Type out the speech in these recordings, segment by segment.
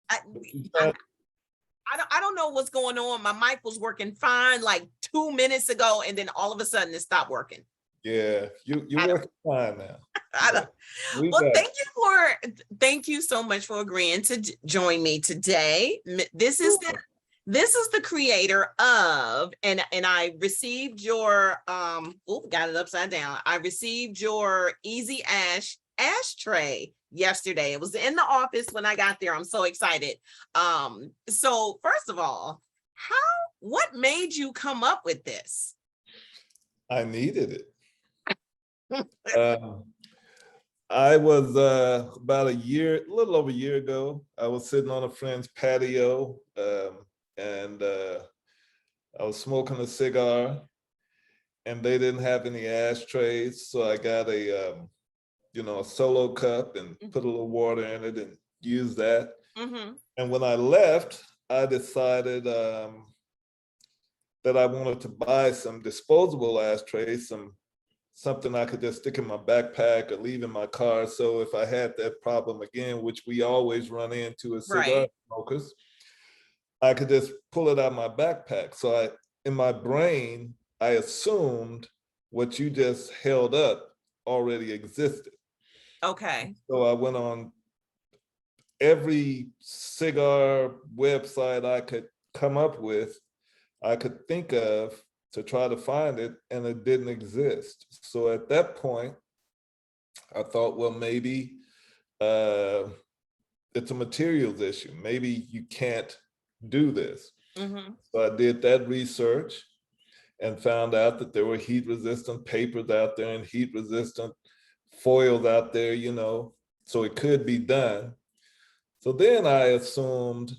I, I don't know what's going on. My mic was working fine like 2 minutes ago, and then all of a sudden it stopped working. Yeah, you're working fine now. Well, thank you so much for agreeing to join me today. This is the creator of, and I received your got it upside down. I received your EazyAsh ashtray yesterday. It was in the office when I got there. I'm so excited. So first of all, what made you come up with this? I needed it. I was about a little over a year ago, I was sitting on a friend's patio, and I was smoking a cigar, and they didn't have any ashtrays, so I got a solo cup and put a little water in it and used that. Mm-hmm. And when I left, I decided that I wanted to buy some disposable ashtrays, something I could just stick in my backpack or leave in my car. So if I had that problem again, which we always run into as cigar smokers, I could just pull it out of my backpack. So in my brain, I assumed what you just held up already existed. Okay. So I went on every cigar website I could come up with, I could think of, to try to find it, and it didn't exist. So at that point, I thought, well, maybe it's a materials issue. Maybe you can't do this. Mm-hmm. So I did that research and found out that there were heat-resistant papers out there and heat-resistant foils out there, so it could be done. So then I assumed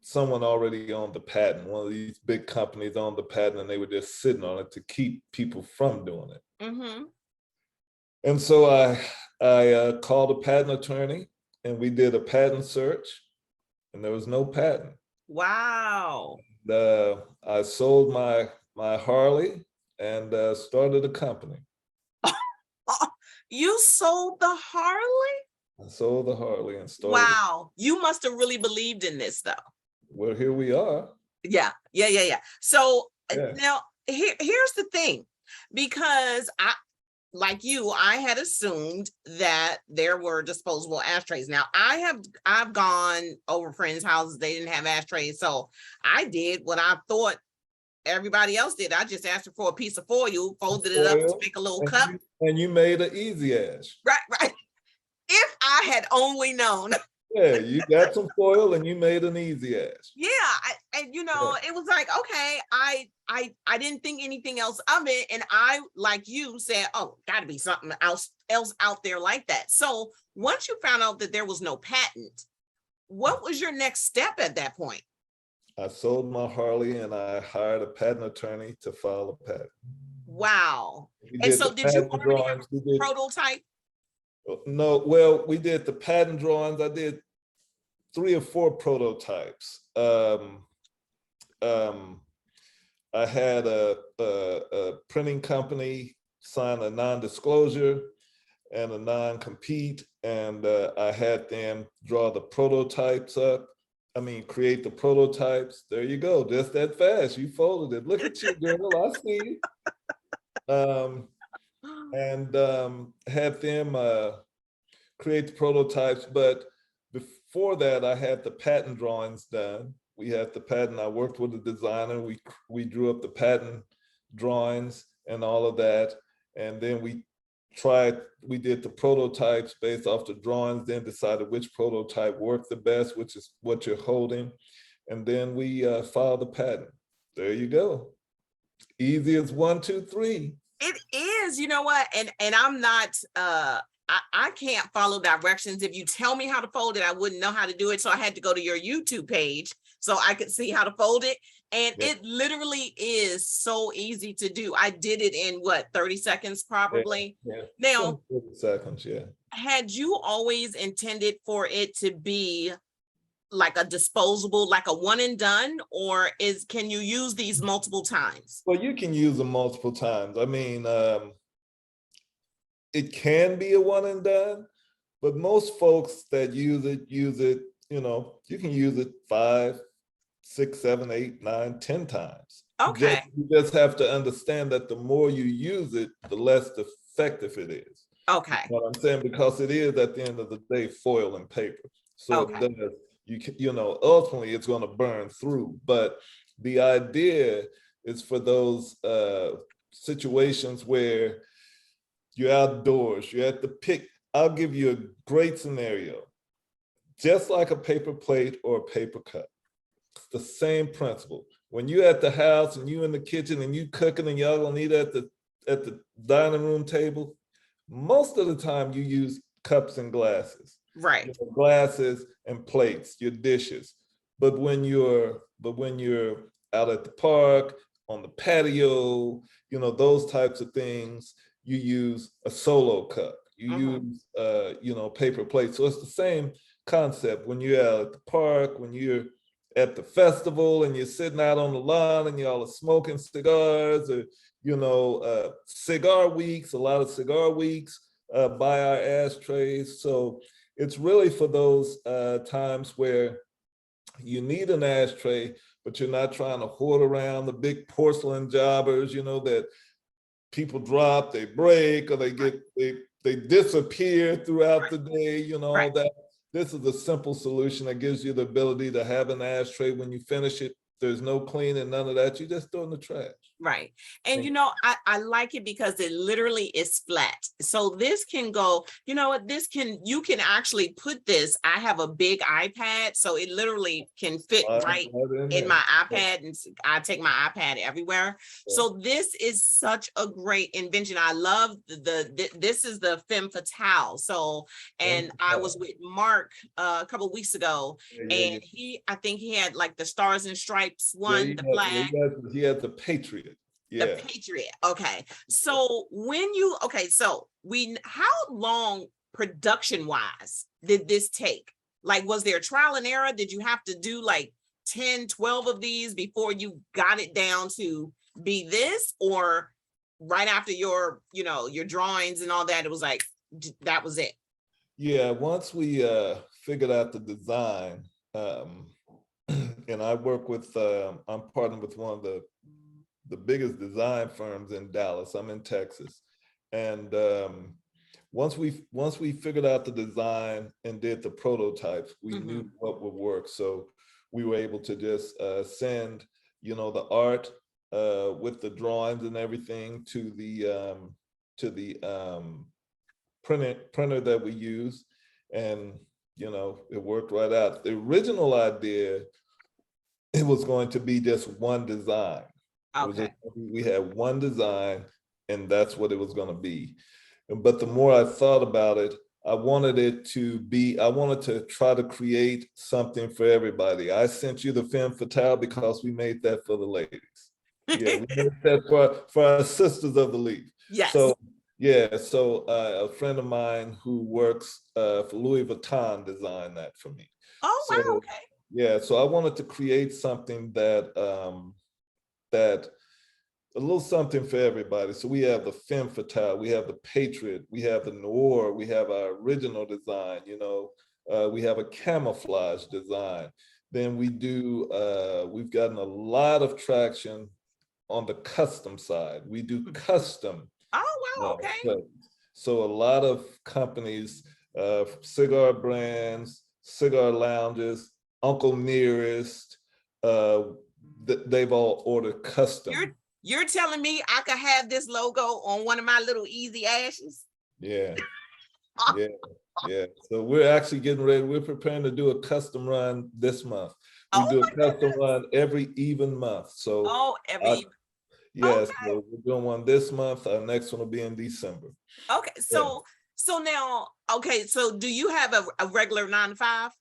someone already owned the patent. One of these big companies owned the patent, and they were just sitting on it to keep people from doing it. Mm-hmm. And so I called a patent attorney, and we did a patent search, and there was no patent. Wow. I sold my Harley and started a company. You sold the Harley? I sold the Harley and started. Wow. You must have really believed in this, though. Well, here we are. Yeah. So now here's the thing, because I had assumed that there were disposable ashtrays. Now I've gone over friends' houses, they didn't have ashtrays. So I did what I thought everybody else did. I just asked for a piece of foil, folded it up to make a little cup. And you made an EazyAsh. Right. If I had only known. Yeah, you got some foil and you made an EazyAsh. Yeah, it was like, okay, I didn't think anything else of it, and I, like you, said, oh, got to be something else out there like that. So once you found out that there was no patent, what was your next step at that point? I sold my Harley and I hired a patent attorney to file a patent. Wow. And so did you already have a prototype? No, well, we did the patent drawings. I did 3 or 4 prototypes. I had a printing company sign a non-disclosure and a non-compete, and I had them draw the prototypes up. Create the prototypes. There you go, just that fast. You folded it. Look at you, girl. I see you. And had them create the prototypes. But before that, I had the patent drawings done. We had the patent. I worked with the designer. We drew up the patent drawings and all of that. And then we did the prototypes based off the drawings, then decided which prototype worked the best, which is what you're holding. And then we filed the patent. There you go. Easy as 1, 2, 3. It is, you know what? And I'm not, I can't follow directions. If you tell me how to fold it, I wouldn't know how to do it. So I had to go to your YouTube page so I could see how to fold it. And It literally is so easy to do. I did it in 30 seconds probably. Yeah. Now, 30 seconds, yeah. Had you always intended for it to be like a disposable, like a one and done, or can you use these multiple times? Well, you can use them multiple times. It can be a one and done, but most folks that use it, you know, you can use it 5, 6, 7, 8, 9, 10 times. Okay. You just have to understand that the more you use it, the less effective it is. You Okay. know what I'm saying? Because it is at the end of the day foil and paper. So Okay. it does, you know, ultimately it's going to burn through. But the idea is for those situations where you're outdoors, you're at the pic. I'll give you a great scenario. Just like a paper plate or a paper cup. It's the same principle. When you're at the house and you in the kitchen and you cooking and y'all gonna eat at the dining room table, most of the time you use cups and glasses. Right. You know, glasses and plates, your dishes. But when you're out at the park, on the patio, you know, those types of things, you use a solo cup. You use you know, paper plates. So it's the same concept when you're out at the park, when you're at the festival and you're sitting out on the lawn and y'all are smoking cigars, or you know, cigar weeks, a lot of cigar weeks by our ashtrays. So it's really for those times where you need an ashtray, but you're not trying to hoard around the big porcelain jobbers, you know, that people drop, they break, or they get they disappear throughout the day, you know, all that. This is a simple solution that gives you the ability to have an ashtray. When you finish it, there's no cleaning, none of that. You just throw it in the trash. Right. And, you know, I like it because it literally is flat. So this can go, you know what, you can actually put this. I have a big iPad, so it literally can fit right in my iPad, and I take my iPad everywhere. So this is such a great invention. I love this is the femme fatale. So, and I was with Mark a couple of weeks ago, and I think he had like the Stars and Stripes one, the flag. He had the Patriot. The Patriot. Okay. So how long production wise did this take? Like, was there trial and error? Did you have to do like 10, 12 of these before you got it down to be this? Or right after your drawings and all that, it was like, that was it? Yeah. Once we figured out the design, and I work with, I'm partnered with one of the biggest design firms in Dallas. I'm in Texas. And once we figured out the design and did the prototypes, we knew what would work. So we were able to just send, you know, the art with the drawings and everything to the printer that we use. And, you know, it worked right out. The original idea, it was going to be just one design. Okay. We had one design, and that's what it was going to be. But the more I thought about it, I wanted to try to create something for everybody. I sent you the femme fatale because we made that for the ladies. Yeah, we made that for our sisters of the leaf. Yes. So yeah, so a friend of mine who works for Louis Vuitton designed that for me. Oh, so, wow. Okay. Yeah, so I wanted to create something that that a little something for everybody. So we have the femme fatale, we have the Patriot, we have the noir, we have our original design, you know, we have a camouflage design. Then we do, we've gotten a lot of traction on the custom side. We do custom. Oh, wow. Okay. So a lot of companies, cigar brands, cigar lounges, Uncle Nearest, they've all ordered custom. You're telling me I could have this logo on one of my little EazyAshes? Yeah. Yeah. So we're actually getting ready. We're preparing to do a custom run this month. We do a custom run every even month. So yes, so we're doing one this month. Our next one will be in December. Okay. So now, so do you have a regular 9-to-5?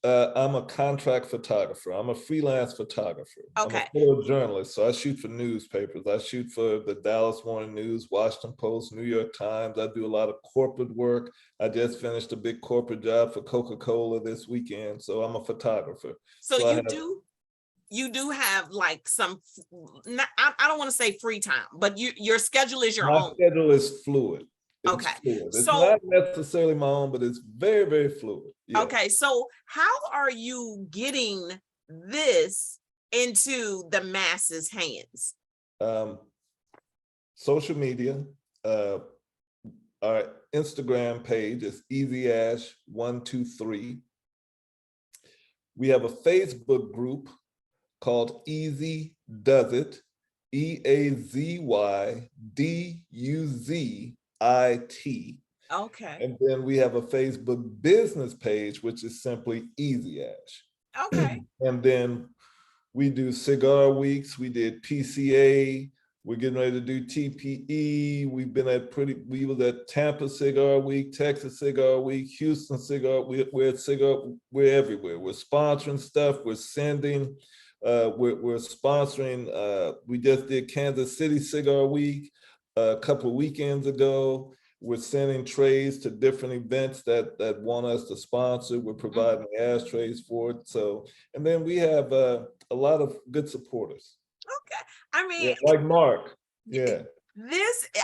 I'm a contract photographer. I'm a freelance photographer. Okay. I'm a photojournalist. So I shoot for newspapers. I shoot for the Dallas Morning News, Washington Post, New York Times. I do a lot of corporate work. I just finished a big corporate job for Coca-Cola this weekend. So I'm a photographer. So you do have like some, I don't want to say free time, but your schedule is your own. My schedule is fluid. It's Okay. fluid. It's So, not necessarily my own, but it's very, very fluid. Yeah. okay. So how are you getting this into the masses' hands? Social media. Our Instagram page is EazyAsh123. We have a Facebook group called Easy Does It, EazyDuzit. Okay. And then we have a Facebook business page, which is simply EazyAsh. Okay. And then we do cigar weeks. We did PCA. We're getting ready to do TPE. We was at Tampa Cigar Week, Texas Cigar Week, Houston Cigar. We're at cigar. We're everywhere. We're sponsoring stuff. We're sending. We're sponsoring. We just did Kansas City Cigar Week a couple of weekends ago. We're sending trays to different events that want us to sponsor. We're providing ashtrays for it. So, and then we have a lot of good supporters. Okay. I mean, like Mark. Yeah.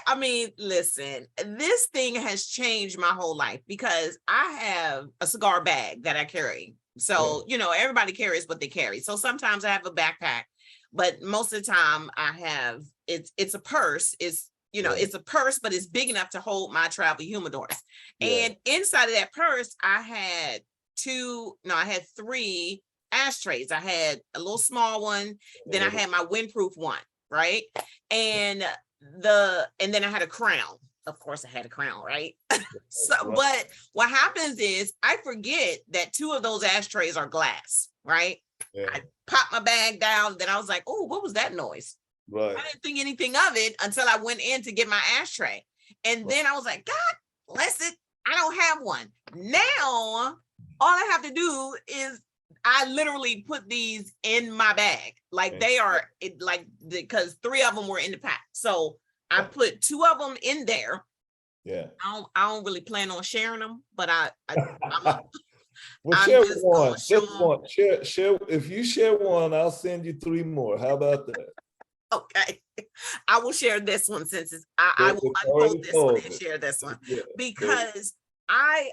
I mean, listen, this thing has changed my whole life because I have a cigar bag that I carry. So, everybody carries what they carry. So sometimes I have a backpack, but most of the time I have, it's a purse. It's a purse, but it's big enough to hold my travel humidors. Yeah. And inside of that purse, I had 3 ashtrays. I had a little small one, then I had my windproof one, right? And then I had a crown. Of course I had a crown, right? But what happens is I forget that 2 of those ashtrays are glass, right? Yeah. I popped my bag down, then I was like, oh, what was that noise? Right. I didn't think anything of it until I went in to get my ashtray. And then I was like, God bless it, I don't have one. Now, all I have to do is I literally put these in my bag. Like they are, because 3 of them were in the pack. So I put 2 of them in there. Yeah. I don't really plan on sharing them, but I'm share one. Just one. Share. If you share one, I'll send you 3 more. How about that? Okay, I will share this one since I will unfold this one and share this one because I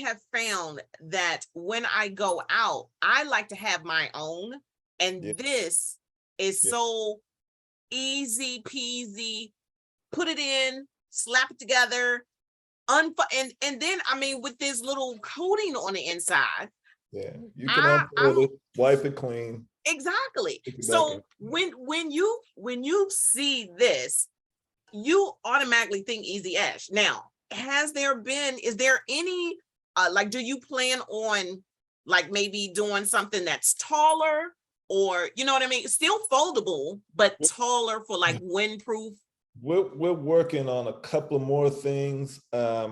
have found that when I go out, I like to have my own, and this is so easy peasy. Put it in, slap it together, and then I mean with this little coating on the inside. Yeah, you can unfold it, wipe it clean. Exactly. So when you see this, you automatically think EazyAsh. Now, is there any do you plan on like maybe doing something that's taller, or you know what I mean? Still foldable, but taller for like windproof? We're working on a couple of more things. I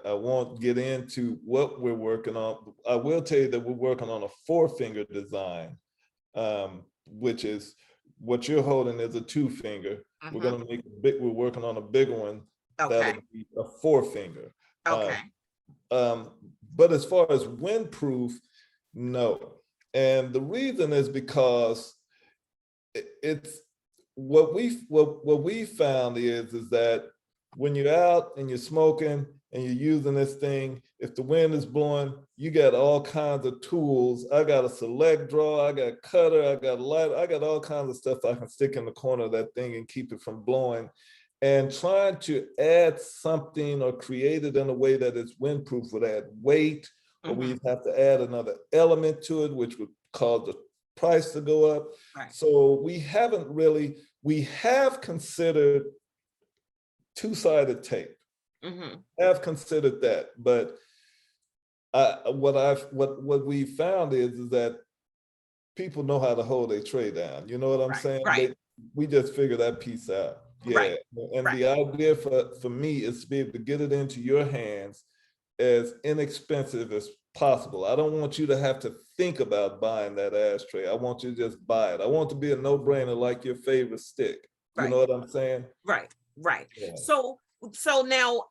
won't get into what we're working on. I will tell you that we're working on a 4-finger design, which is what you're holding is a 2-finger. We're going to make we're working on a bigger one. Okay. That'll be a 4-finger. Okay. But as far as windproof, no. And the reason is because it's what we found is that when you're out and you're smoking and you're using this thing, if the wind is blowing, you got all kinds of tools. I got a select draw, I got cutter, I got light, I got all kinds of stuff I can stick in the corner of that thing and keep it from blowing. And trying to add something or create it in a way that is windproof would add weight, or we'd have to add another element to it, which would cause the price to go up. Right. So we have considered 2-sided tape. Have considered that, but what we found is that people know how to hold a tray down. You know what I'm saying? Right. We just figure that piece out. Yeah. Right. And the idea for me is to be able to get it into your hands as inexpensive as possible. I don't want you to have to think about buying that ashtray. I want you to just buy it. I want it to be a no-brainer, like your favorite stick. You know what I'm saying? Right. Yeah. So now,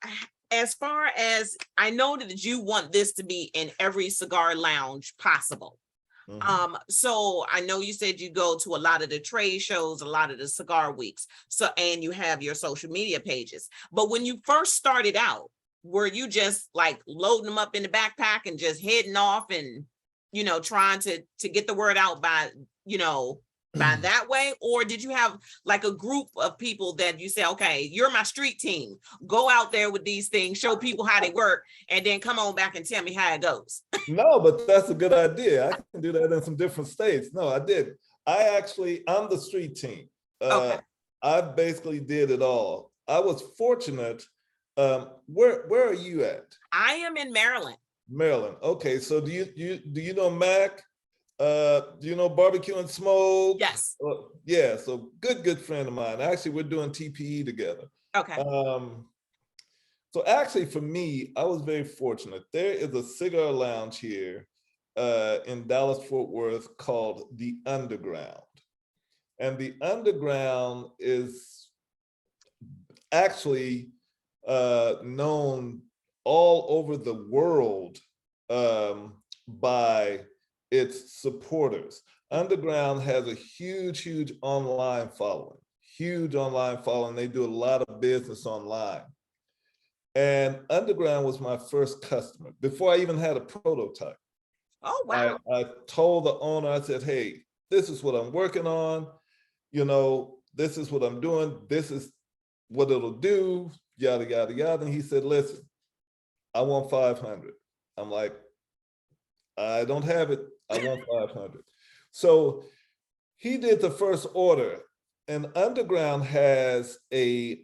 as far as I know that you want this to be in every cigar lounge possible, So I know you said you go to a lot of the trade shows, a lot of the cigar weeks. So, and you have your social media pages. But when you first started out, were you just like loading them up in the backpack and just heading off and, trying to get the word out by, by that way? Or did you have like a group of people that you say, okay, you're my street team, go out there with these things, show people how they work, and then come on back and tell me how it goes? No, but that's a good idea. I can do that in some different states. No, I did. I'm the street team. Okay. I basically did it all. I was fortunate. Where are you at? I am in Maryland. Maryland. Okay, so do you know Mac? Do you know Barbecue and Smoke? Yes. Yeah, so good friend of mine. Actually, we're doing TPE together. Okay. So actually for me, I was very fortunate. There is a cigar lounge here in Dallas, Fort Worth called The Underground. And The Underground is actually known all over the world by its supporters. Underground has a huge online following, They do a lot of business online. And Underground was my first customer before I even had a prototype. Oh, wow. I told the owner, I said, hey, this is what I'm working on. This is what I'm doing. This is what it'll do, yada, yada, yada. And he said, listen, I want 500. I'm like, I don't have it. I want 500. So he did the first order, and Underground has I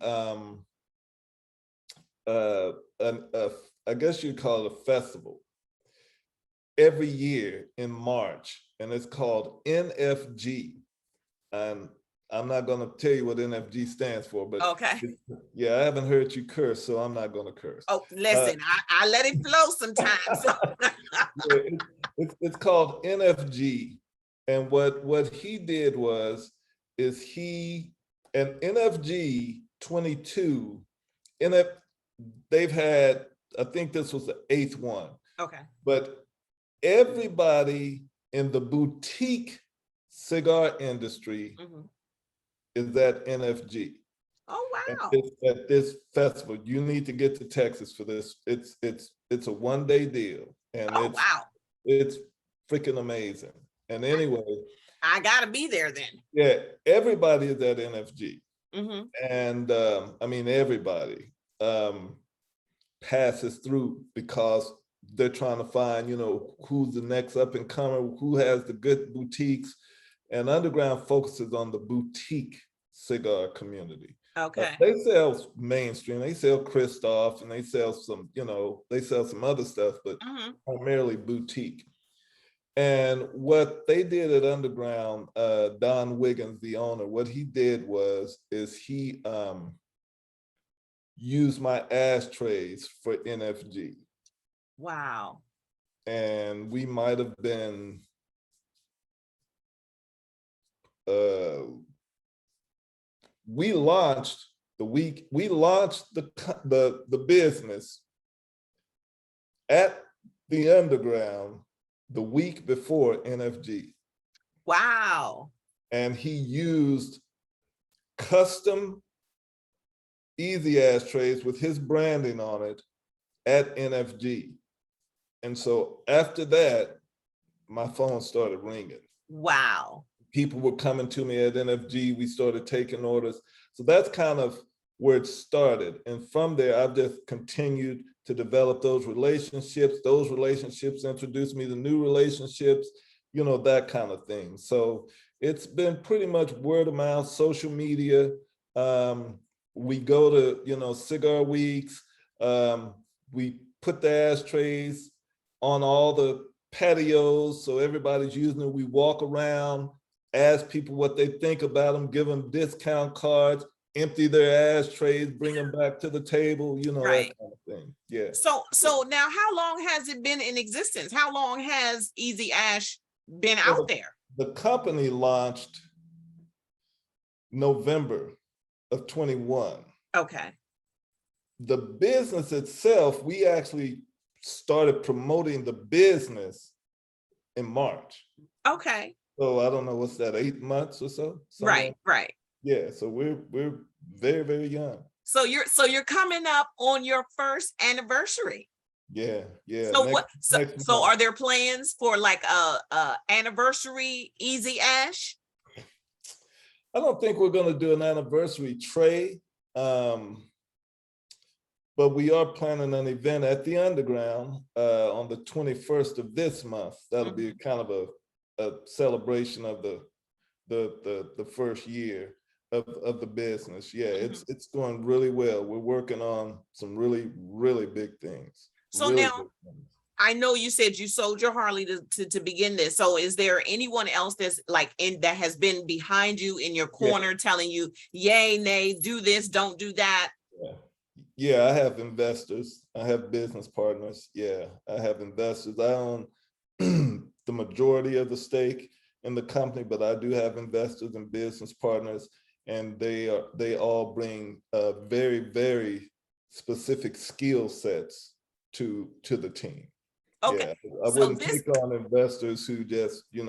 guess you'd call it a festival every year in March, and it's called NFG. And I'm not going to tell you what NFG stands for, but okay. Yeah, I haven't heard you curse, so I'm not going to curse. Oh, listen, I let it flow sometimes. Yeah, it's called NFG, and what he did is he and NFG 22. They've had, I think this was the 8th one. Okay. But everybody in the boutique cigar industry is at NFG. Oh, wow. At this festival. You need to get to Texas for this. It's a one-day deal. And it's freaking amazing. And anyway, I gotta be there then. Yeah, everybody is at NFG. And I mean, everybody passes through because they're trying to find, who's the next up and comer, who has the good boutiques. And Underground focuses on the boutique cigar community. Okay. They sell mainstream, they sell Christoph, and they sell some, they sell some other stuff, but primarily boutique. And what they did at Underground, Don Wiggins, the owner, what he did is he used my ashtrays for NFG. Wow. And we might have been we launched the business at the Underground the week before NFG. Wow. And he used custom EazyAsh trays with his branding on it at NFG. And so after that, my phone started ringing. Wow. People were coming to me at NFG. We started taking orders. So that's kind of where it started. And from there, I've just continued to develop those relationships. Those relationships introduced me to new relationships, that kind of thing. So it's been pretty much word of mouth, social media. We go to, cigar weeks. We put the ashtrays on all the patios, so everybody's using it. We walk around, ask people what they think about them, give them discount cards, empty their ashtrays, bring them back to the table, right. That kind of thing. Yeah. So now, how long has it been in existence? How long has EazyAsh been out there? The company launched November of 21. Okay. The business itself, we actually started promoting the business in March. Okay. So I don't know, what's that, 8 months or so? Right, right. Yeah, so we're very, very young. So you're coming up on your first anniversary. Yeah, yeah. So what? Next So month. are there plans for like a anniversary EazyAsh? I don't think we're going to do an anniversary tray, but we are planning an event at the Underground on the 21st of this month. That'll be kind of a celebration of the first year of the business. Yeah, it's going really well. We're working on some really, really big things. So really now, I know you said you sold your Harley to begin this. So is there anyone else that's like that has been behind you in your corner telling you, yay, nay, do this, don't do that? Yeah, I have investors. I have business partners. Yeah, I have investors. I own the majority of the stake in the company, but I do have investors and business partners, and they all bring very, very specific skill sets to the team. Okay. Yeah, I wouldn't take on investors who just, it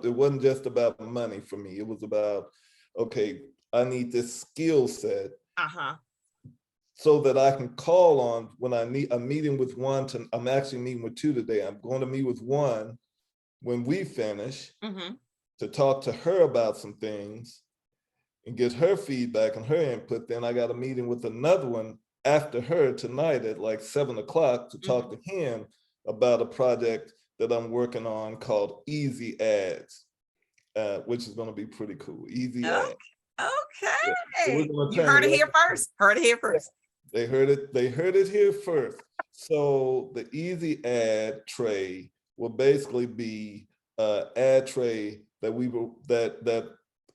wasn't just about money for me. It was about, okay, I need this skill set so that I can call on when I'm meeting with one. I'm actually meeting with two today. I'm going to meet with one when we finish to talk to her about some things and get her feedback and her input. Then I got a meeting with another one after her tonight at like 7 o'clock to talk to him about a project that I'm working on called EazyAsh, which is going to be pretty cool. EazyAsh. Okay. Yeah. So you heard it here first. Heard it here first. They heard it here first. So the EazyAsh tray will basically be an ad tray that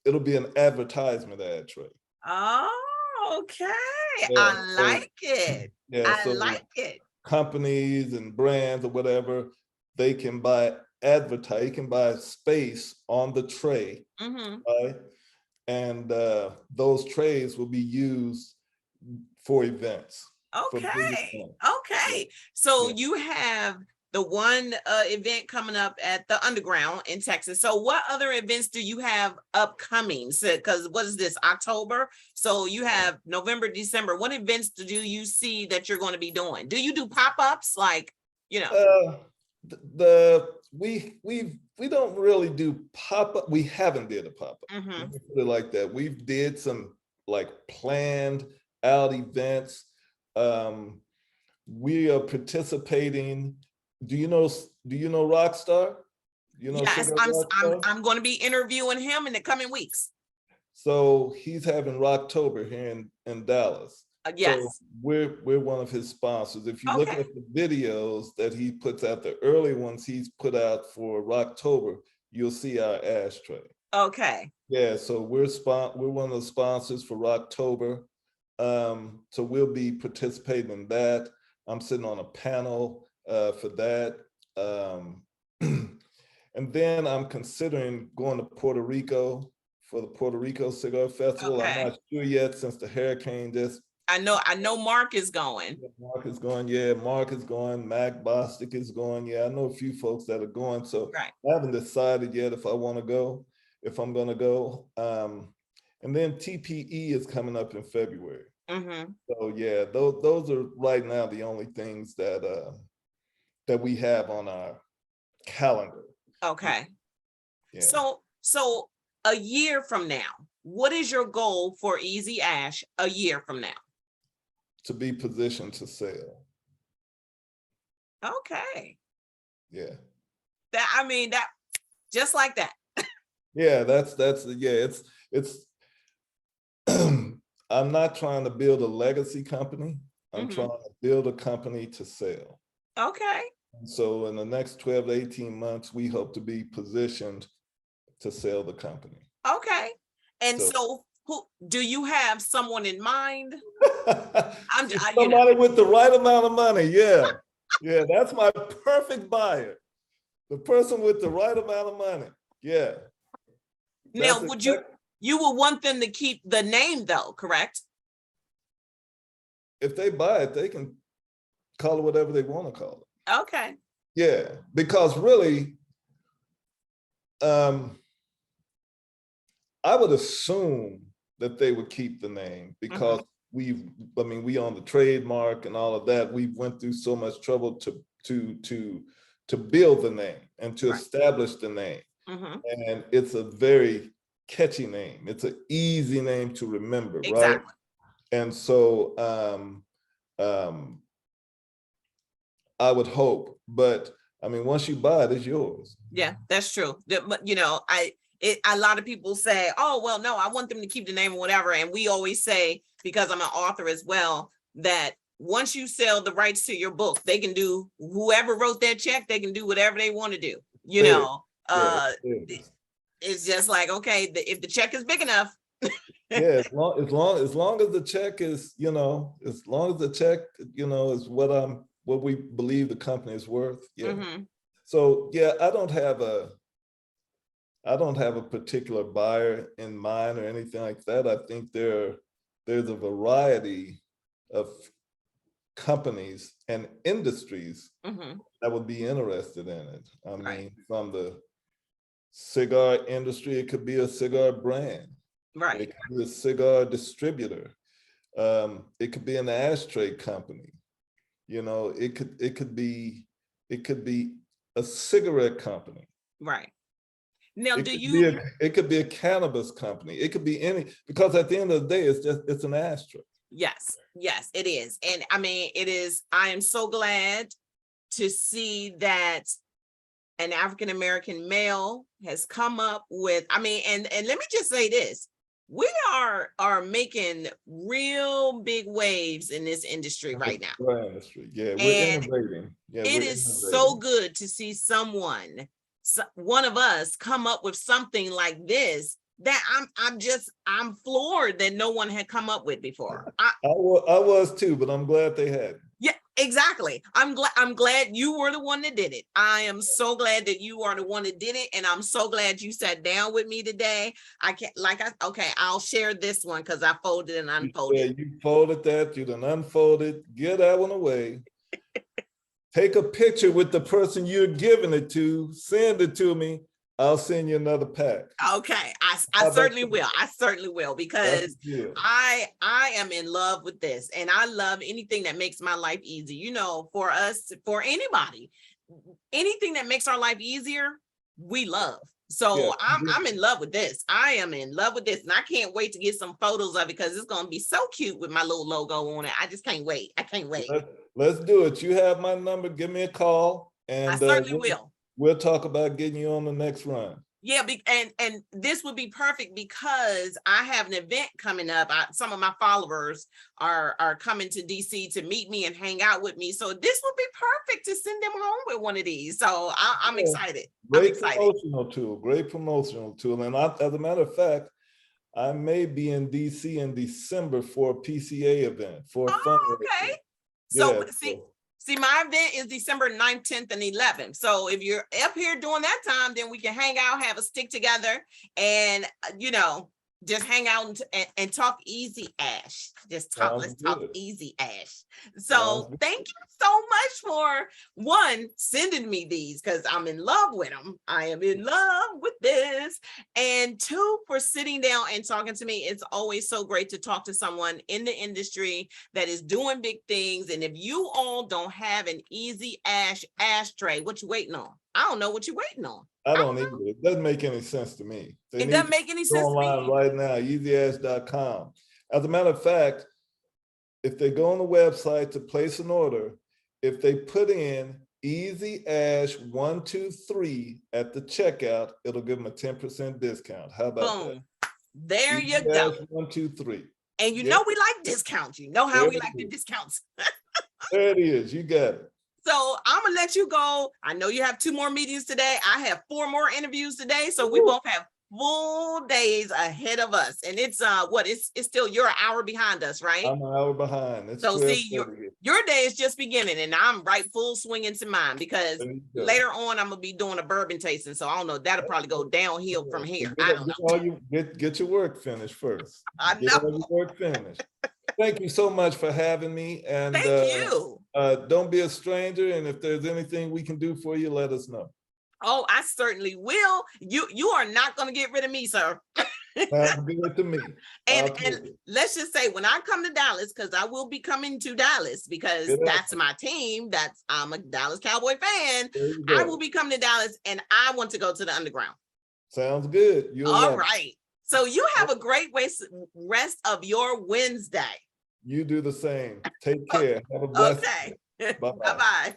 it'll be an advertisement ad tray. Oh, okay. Yeah, I like it. Yeah, I like it. Companies and brands or whatever, they can buy space on the tray, right? And those trays will be used for events. Okay. Okay. So you have the one event coming up at the Underground in Texas. So what other events do you have upcoming? So, because what is this, October? So you have November, December. What events do you see that you're going to be doing? Do you do pop-ups like, we don't really do pop-up. We haven't did a pop-up. Put it like that. We've did some like planned out events. We are participating. Do you know Rockstar? Yes, I'm going to be interviewing him in the coming weeks. So he's having Rocktober here in Dallas. Yes. So we're one of his sponsors. If you look at the videos that he puts out, the early ones he's put out for Rocktober, you'll see our ashtray. Okay. Yeah, so we're one of the sponsors for Rocktober. So we'll be participating in that. I'm sitting on a panel for that. And then I'm considering going to Puerto Rico for the Puerto Rico Cigar Festival. I'm not sure yet since the hurricane just. I know Mark is going. Mark is going, yeah. Mark is going. Mac Bostic is going. Yeah, I know a few folks that are going. So I haven't decided yet if I want to go, if I'm going to go. And then TPE is coming up in February. So yeah, those are right now the only things that we have on our calendar. Okay. Yeah. So a year from now, what is your goal for EazyAsh a year from now? To be positioned to sell. Okay. Yeah. That just like that. Yeah, it's I'm not trying to build a legacy company. I'm trying to build a company to sell. Okay. So in the next 12 to 18 months, we hope to be positioned to sell the company. Okay. And so who do you have someone in mind? Somebody with the right amount of money. Yeah. Yeah, that's my perfect buyer. The person with the right amount of money. Yeah. Now, you will want them to keep the name though, correct? If they buy it, they can call it whatever they want to call it. Okay. Yeah, because really, I would assume that they would keep the name because we own the trademark and all of that. We went through so much trouble to build the name and to establish the name. And it's a very catchy name. It's an easy name to remember, right? And so I would hope, but I mean, once you buy it, it's yours. Yeah, that's true. But you know, a lot of people say, oh, well, no, I want them to keep the name or whatever. And we always say, because I'm an author as well, that once you sell the rights to your book, they can do, whoever wrote that check, they can do whatever they want to do. You know, it's just like, okay, if the check is big enough. Yeah, as long as the check is, you know, as long as the check, you know, is what we believe the company is worth. Yeah. So yeah, I don't have a particular buyer in mind or anything like that. I think there's a variety of companies and industries that would be interested in it. I mean, from the cigar industry, it could be a cigar brand. It could be a cigar distributor. It could be an ashtray company. You know, it could be a cigarette company. Right. Now, it could be a cannabis company. It could be any, because at the end of the day, it's an ashtray. Yes, yes, it is. And I mean, it is, I am so glad to see that an African-American male has come up with, I mean, and let me just say this, we are making real big waves in this industry right now. Yeah, we're innovating. Yeah, it is so good to see one of us come up with something like this that I'm floored that no one had come up with before. I was too, but I'm glad they had. Yeah, exactly. I'm glad you were the one that did it. I am so glad that you are the one that did it. And I'm so glad you sat down with me today. I'll share this one because I folded and unfolded. Yeah, you folded that, you done unfolded, get that one away. Take a picture with the person you're giving it to, send it to me. I'll send you another pack. Okay, I certainly will. I certainly will, because I am in love with this, and I love anything that makes my life easy. You know, for us, for anybody, anything that makes our life easier, we love. So I'm in love with this. I am in love with this, and I can't wait to get some photos of it because it's going to be so cute with my little logo on it. I just can't wait. I can't wait. Let's do it. You have my number. Give me a call, and I certainly will. We'll talk about getting you on the next run. Yeah, and this would be perfect because I have an event coming up. Some of my followers are coming to DC to meet me and hang out with me. So this would be perfect to send them home with one of these. So I'm excited. Great promotional tool. Great promotional tool. And as a matter of fact, I may be in DC in December for a PCA event for a fundraiser. Okay. So see, my event is December 9th, 10th, and 11th. So if you're up here during that time, then we can hang out, have a stick together, and, you know, just hang out and talk EazyAsh. Let's talk EazyAsh. So thank you so much for sending me these, because I'm in love with them. I am in love with this. And two, for sitting down and talking to me. It's always so great to talk to someone in the industry that is doing big things. And if you all don't have an EazyAsh ashtray, what you waiting on? I don't know what you're waiting on. I don't either. It doesn't make any sense to me. It doesn't make any sense to me. Online right now, EazyAsh.com. As a matter of fact, if they go on the website to place an order, if they put in EazyAsh 123 at the checkout, it'll give them a 10% discount. How about that? There you go. 123. And you know we like discounts. You know how we like the discounts. There it is. You got it. So I'm gonna let you go. I know you have 2 more meetings today. I have 4 more interviews today. So we both have full days ahead of us. And it's it's still, you're an hour behind us, right? I'm an hour behind. So see, your day is just beginning, and I'm right full swing into mine, because later on I'm gonna be doing a bourbon tasting. So I don't know, that'll probably go downhill from here. I don't know. Get your work finished first. I know. Get all your work finished. Thank you so much for having me. And Thank you. don't be a stranger. And if there's anything we can do for you, let us know. Oh, I certainly will. You are not going to get rid of me, sir. Sounds good to me. And let's just say when I come to Dallas, because I will be coming to Dallas because that's my team. I'm a Dallas Cowboy fan. I will be coming to Dallas and I want to go to the underground. Sounds good. All right. So you have a great rest of your Wednesday. You do the same. Take care. Have a blessed day. Bye-bye. Bye-bye.